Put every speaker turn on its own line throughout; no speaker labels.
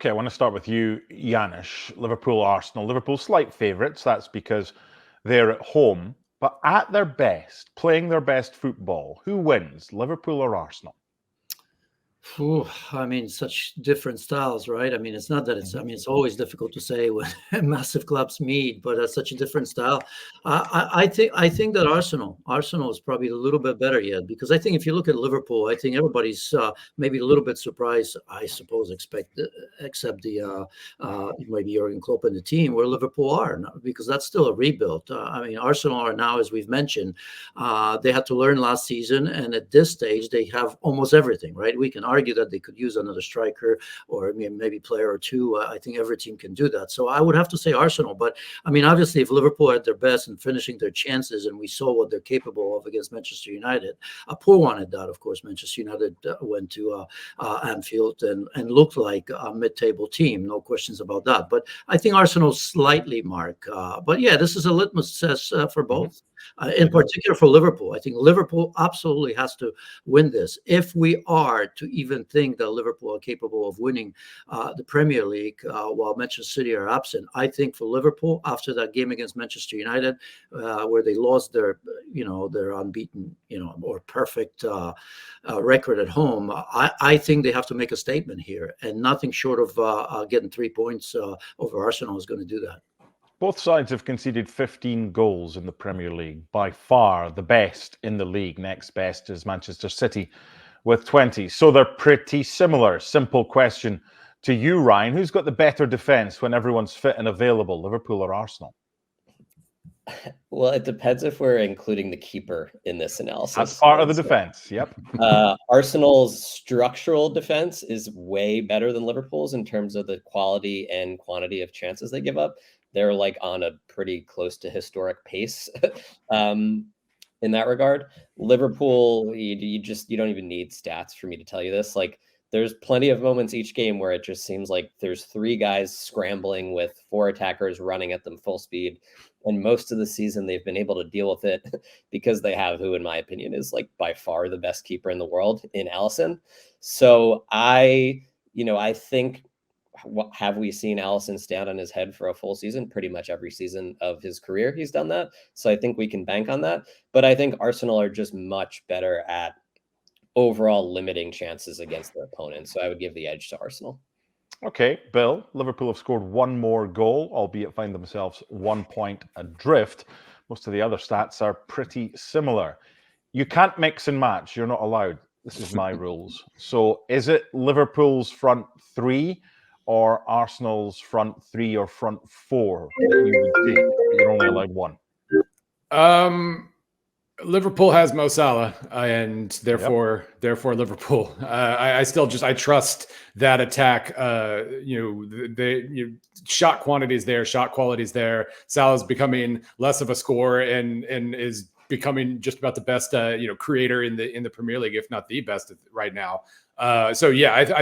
Okay, I want to start with you, Janusz. Liverpool, Arsenal. Liverpool slight favourites. That's because they're at home. But at their best, playing their best football, who wins, Liverpool or Arsenal?
Ooh, I mean, such different styles, right? I mean, it's not that it's. I mean, it's always difficult to say when massive clubs meet, but that's such a different style. I think that Arsenal is probably a little bit better yet, because I think if you look at Liverpool, I think everybody's maybe a little bit surprised. I suppose except the maybe Jurgen Klopp and the team where Liverpool are, because that's still a rebuild. I mean, Arsenal are now, as we've mentioned, they had to learn last season, and at this stage they have almost everything. Right? We can argue that they could use another striker or maybe player or two. I think every team can do that. So I would have to say Arsenal. But I mean, obviously, if Liverpool are at their best and finishing their chances, and we saw what they're capable of against Manchester United, a poor one at that, of course. Manchester United went to Anfield and looked like a mid-table team. No questions about that. But I think Arsenal slightly, Mark. But yeah, this is a litmus test for both. In particular for Liverpool. I think Liverpool absolutely has to win this. If we are to even think that Liverpool are capable of winning the Premier League while Manchester City are absent, I think for Liverpool, after that game against Manchester United, where they lost their unbeaten, or perfect record at home, I think they have to make a statement here, and nothing short of getting 3 points over Arsenal is going to do that.
Both sides have conceded 15 goals in the Premier League, by far the best in the league. Next best is Manchester City with 20. So they're pretty similar. Simple question to you, Ryan. Who's got the better defence when everyone's fit and available, Liverpool or Arsenal?
Well, it depends if we're including the keeper in this analysis.
That's part of the defense, yep.
Arsenal's structural defense is way better than Liverpool's in terms of the quality and quantity of chances they give up. They're like on a pretty close to historic pace in that regard. Liverpool, you don't even need stats for me to tell you this. Like, there's plenty of moments each game where it just seems like there's 3 guys scrambling with 4 attackers running at them full speed. And most of the season, they've been able to deal with it because they have who, in my opinion, is like by far the best keeper in the world in Alisson. So I think, have we seen Alisson stand on his head for a full season? Pretty much every season of his career, he's done that. So I think we can bank on that. But I think Arsenal are just much better at overall limiting chances against their opponents. So I would give the edge to Arsenal.
Okay, Bill, Liverpool have scored 1 more goal, albeit find themselves 1 point adrift. Most of the other stats are pretty similar. You can't mix and match. You're not allowed. This is my rules. So is it Liverpool's front 3 or Arsenal's front 3 or front 4 that you would take? You're only allowed 1.
Liverpool has Mo Salah, and therefore Liverpool. I trust that attack. Shot quantity is there, shot quality is there. Salah's becoming less of a scorer and is becoming just about the best creator in the Premier League, if not the best right now. I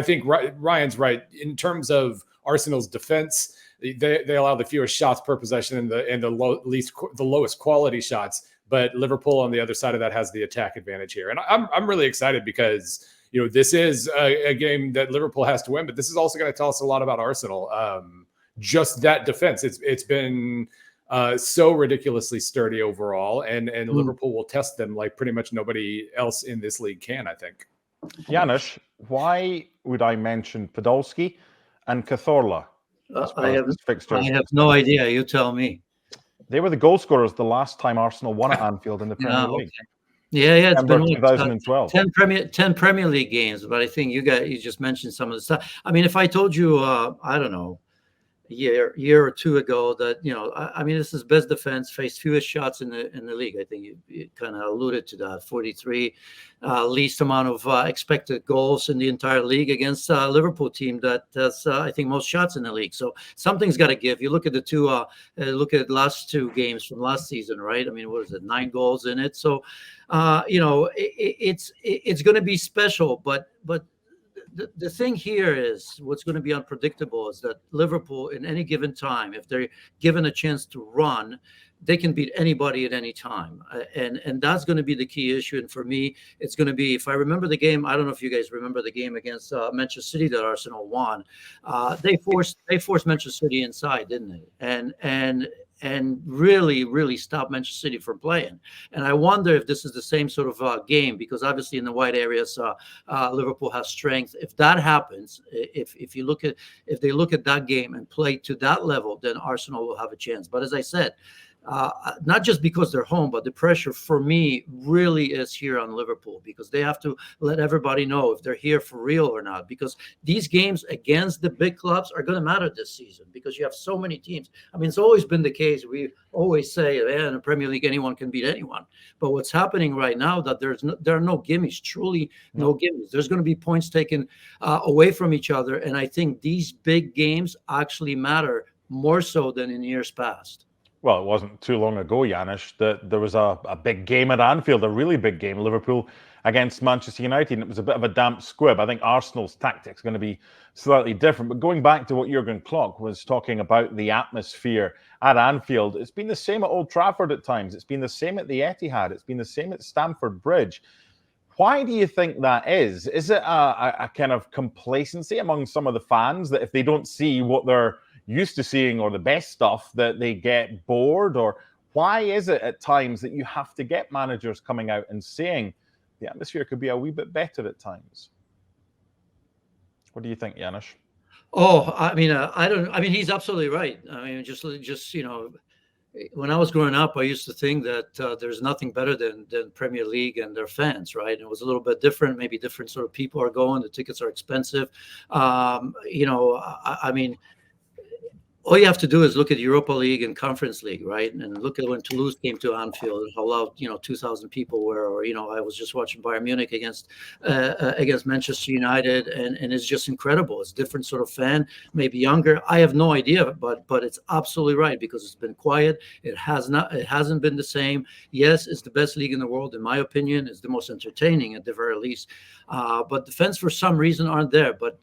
think Ryan's right in terms of Arsenal's defense. They allow the fewest shots per possession and the lowest quality shots. But Liverpool on the other side of that has the attack advantage here. And I'm really excited because, this is a game that Liverpool has to win, but this is also going to tell us a lot about Arsenal. Just that defense. It's been so ridiculously sturdy overall, and Liverpool will test them like pretty much nobody else in this league can, I think.
Janusz, why would I mention Podolski and Cazorla?
I have no idea. You tell me.
They were the goal scorers the last time Arsenal won at Anfield in the Premier League.
Okay. Yeah, it's been
2012.
10 Premier League games, but I think you just mentioned some of the stuff. I mean, if I told you, I don't know, a year or two ago that, this is best defense, faced fewest shots in the league. I think you kind of alluded to that. 43, least amount of expected goals in the entire league against a Liverpool team that has, I think, most shots in the league. So something's got to give. You look at the last 2 games from last season, right? I mean, what is it, 9 goals in it? So, it's going to be special, but the thing here is what's going to be unpredictable is that Liverpool, in any given time, if they're given a chance to run, they can beat anybody at any time, and that's going to be the key issue. And for me, it's going to be, if I remember the game, I don't know if you guys remember the game against Manchester City that Arsenal won. They forced Manchester City inside, didn't they? And really stopped Manchester City from playing. And I wonder if this is the same sort of game, because obviously in the wide areas, Liverpool has strength. If that happens, if they look at that game and play to that level, then Arsenal will have a chance. But as I said, not just because they're home, but the pressure for me really is here on Liverpool, because they have to let everybody know if they're here for real or not, because these games against the big clubs are going to matter this season, because you have so many teams. I mean, it's always been the case. We always say, in the Premier League, anyone can beat anyone. But what's happening right now, that there are no gimmies, truly no gimmies. There's going to be points taken away from each other. And I think these big games actually matter more so than in years past.
Well, it wasn't too long ago, Janusz, that there was a big game at Anfield, a really big game, Liverpool against Manchester United, and it was a bit of a damp squib. I think Arsenal's tactics are going to be slightly different. But going back to what Jurgen Klopp was talking about, the atmosphere at Anfield, it's been the same at Old Trafford at times. It's been the same at the Etihad. It's been the same at Stamford Bridge. Why do you think that is? Is it a kind of complacency among some of the fans that if they don't see what they're used to seeing or the best stuff, that they get bored? Or why is it at times that you have to get managers coming out and saying the atmosphere could be a wee bit better at times? What do you think, Janusz?
Oh, I mean, he's absolutely right. I mean, just when I was growing up, I used to think that there's nothing better than Premier League and their fans, right? And it was a little bit different. Maybe different sort of people are going. The tickets are expensive. I mean, all you have to do is look at Europa League and Conference League, right? And look at when Toulouse came to Anfield and how loud, 2,000 people were. Or, I was just watching Bayern Munich against Manchester United, and it's just incredible. It's a different sort of fan, maybe younger. I have no idea, but it's absolutely right, because it's been quiet. It hasn't been the same. Yes, it's the best league in the world, in my opinion. It's the most entertaining at the very least. But the fans, for some reason, aren't there. But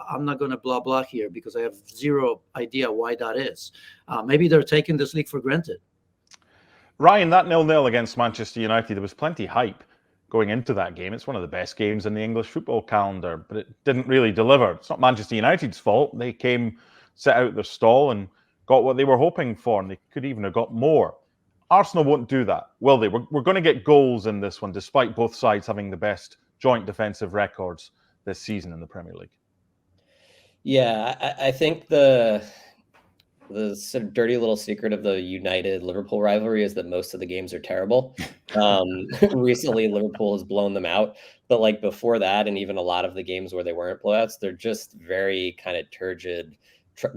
I'm not going to blah blah here, because I have zero idea why that is. Maybe they're taking this league for granted.
Ryan, that 0-0 against Manchester United, there was plenty hype going into that game. It's one of the best games in the English football calendar, but it didn't really deliver. It's not Manchester United's fault. They came, set out their stall and got what they were hoping for, and they could even have got more. Arsenal won't do that, will they? We're going to get goals in this one, despite both sides having the best joint defensive records this season in the Premier League.
Yeah, I think the sort of dirty little secret of the United-Liverpool rivalry is that most of the games are terrible. Recently, Liverpool has blown them out. But like before that, and even a lot of the games where they weren't blowouts, they're just very kind of turgid,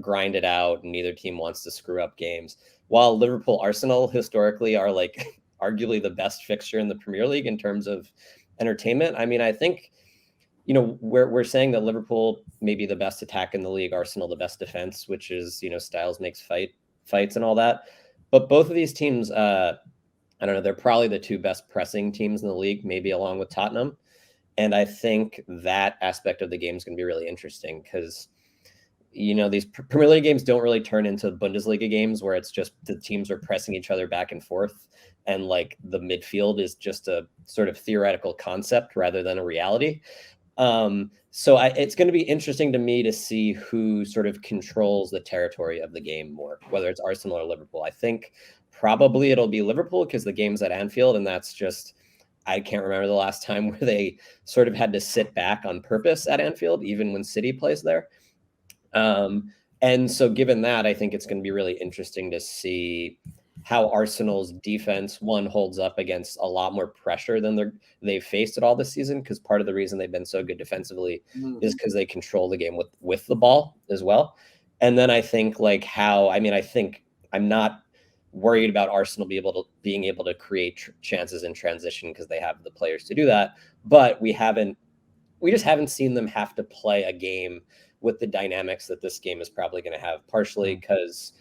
grinded out, and neither team wants to screw up games. While Liverpool-Arsenal historically are like arguably the best fixture in the Premier League in terms of entertainment. I mean, I think, we're saying that Liverpool may be the best attack in the league, Arsenal the best defense, which is, styles makes fights and all that. But both of these teams, I don't know, they're probably the two best pressing teams in the league, maybe along with Tottenham. And I think that aspect of the game is going to be really interesting, because, these Premier League games don't really turn into Bundesliga games where it's just the teams are pressing each other back and forth. And like the midfield is just a sort of theoretical concept rather than a reality. So it's going to be interesting to me to see who sort of controls the territory of the game more, whether it's Arsenal or Liverpool. I think probably it'll be Liverpool, because the game's at Anfield, and that's just, I can't remember the last time where they sort of had to sit back on purpose at Anfield, even when City plays there. And so given that, I think it's going to be really interesting to see how Arsenal's defense, one, holds up against a lot more pressure than they've faced at all this season, because part of the reason they've been so good defensively is because they control the game with the ball as well. And then I think I think I'm not worried about Arsenal being able to create chances in transition, because they have the players to do that. But we just haven't seen them have to play a game with the dynamics that this game is probably going to have, partially because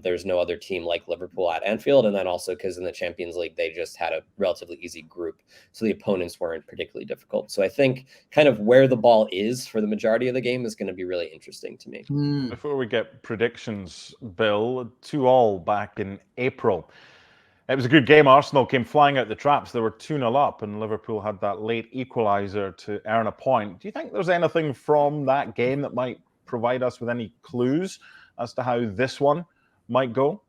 There's no other team like Liverpool at Anfield. And then also because in the Champions League, they just had a relatively easy group. So the opponents weren't particularly difficult. So I think kind of where the ball is for the majority of the game is going to be really interesting to me.
Before we get predictions, Bill, 2-2 back in April. It was a good game. Arsenal came flying out the traps. They were 2-0 up, and Liverpool had that late equaliser to earn a point. Do you think there's anything from that game that might provide us with any clues as to how this one might go?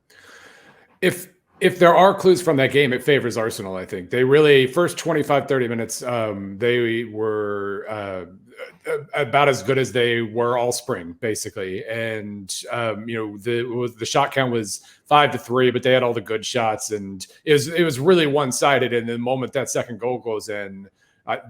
If there are clues from that game, it favors Arsenal, I think. They really, first 25, 30 minutes, they were about as good as they were all spring, basically. And, the shot count was 5-3, but they had all the good shots. And it was really one-sided. And the moment that second goal goes in,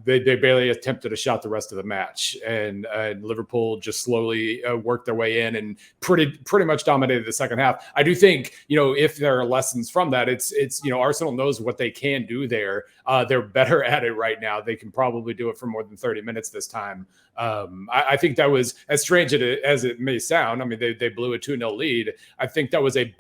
they barely attempted a shot the rest of the match, and Liverpool just slowly worked their way in and pretty much dominated the second half. I do think, if there are lessons from that, it's Arsenal knows what they can do there. They're better at it right now. They can probably do it for more than 30 minutes this time. I think that was, as strange as it may sound, I mean, they blew a 2-0 lead. I think that was a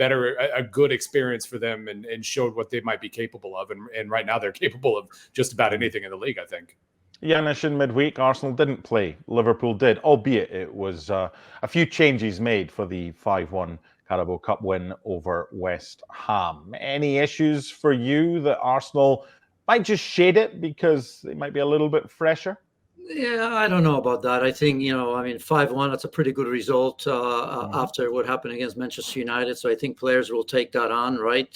good experience for them and showed what they might be capable of. And right now they're capable of just about anything in the league, I think.
Janusz, in midweek, Arsenal didn't play. Liverpool did, albeit it was a few changes made for the 5-1 Carabao Cup win over West Ham. Any issues for you that Arsenal might just shade it because they might be a little bit fresher?
Yeah, I don't know about that. I think, 5-1, that's a pretty good result after what happened against Manchester United. So I think players will take that on, right?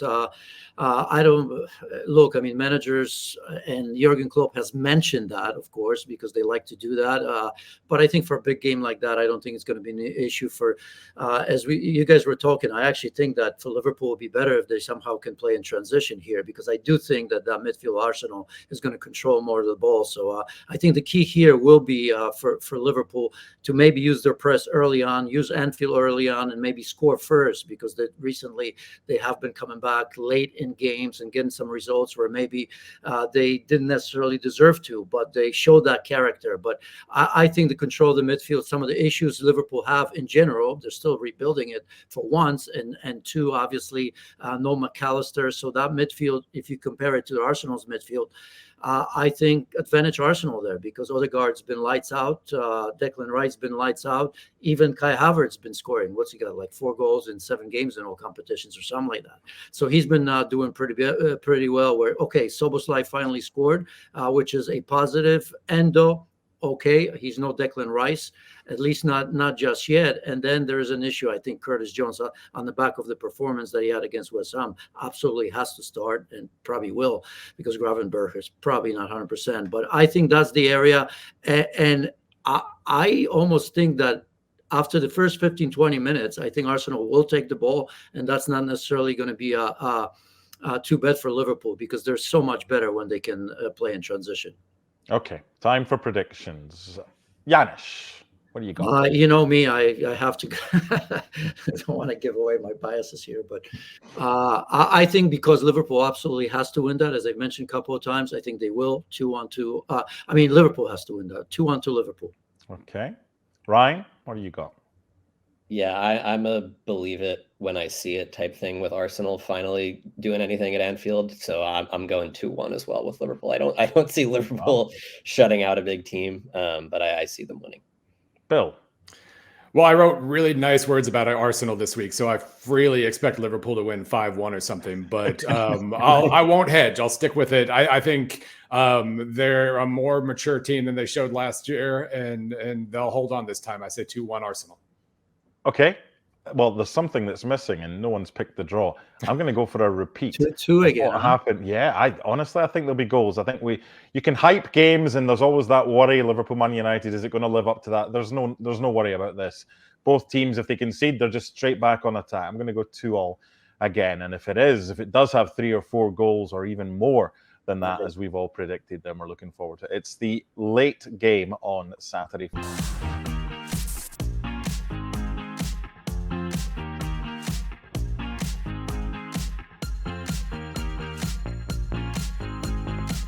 Managers and Jurgen Klopp has mentioned that, of course, because they like to do that. But I think for a big game like that, I don't think it's going to be an issue for, you guys were talking, I actually think that for Liverpool it would be better if they somehow can play in transition here, because I do think that midfield Arsenal is going to control more of the ball. So I think the key here will be for Liverpool to maybe use their press early on, use Anfield early on, and maybe score first, because recently they have been coming back late in games and getting some results where maybe they didn't necessarily deserve to, but they showed that character. But I think the control of the midfield, some of the issues Liverpool have in general, they're still rebuilding it for once, and two, obviously, no McAllister. So that midfield, if you compare it to Arsenal's midfield, I think advantage Arsenal there, because Odegaard's been lights out. Declan Rice's been lights out. Even Kai Havertz's been scoring. What's he got, like 4 goals in 7 games in all competitions or something like that. So he's been doing pretty well. Where, okay, Szoboszlai finally scored, which is a positive. Endo, okay, he's no Declan Rice, at least not just yet. And then there's an issue. I think Curtis Jones, on the back of the performance that he had against West Ham, absolutely has to start, and probably will, because Gravenberch is probably not 100%. But I think that's the area. And I almost think that after the first 15, 20 minutes, I think Arsenal will take the ball, and that's not necessarily going to be too bad for Liverpool, because they're so much better when they can play in transition.
Okay, time for predictions. Janusz, what do you got?
You know me, I have to. I don't want to give away my biases here, but I think because Liverpool absolutely has to win that, as I've mentioned a couple of times, I think they will. 2-1. Liverpool has to win that. 2-1 Liverpool.
Okay, Ryan, what do you got?
Yeah, I'm a believe it when I see it type thing with Arsenal finally doing anything at Anfield. So I'm going 2-1 as well with Liverpool. I don't see Liverpool shutting out a big team, but I see them winning.
Bill.
Well, I wrote really nice words about Arsenal this week, so I really expect Liverpool to win 5-1 or something. But I won't hedge. I'll stick with it. I think they're a more mature team than they showed last year, and they'll hold on this time. I say 2-1 Arsenal.
Okay. Well, there's something that's missing, and no one's picked the draw. I'm going to go for a repeat.
2 again.
What happened? Yeah, I think there'll be goals. I think you can hype games, and there's always that worry. Liverpool, Man United, is it going to live up to that? There's no worry about this. Both teams, if they concede, they're just straight back on attack. I'm going to go 2-2 again, and if it does have 3 or 4 goals or even more than that, as we've all predicted, then we're looking forward to it. It's the late game on Saturday.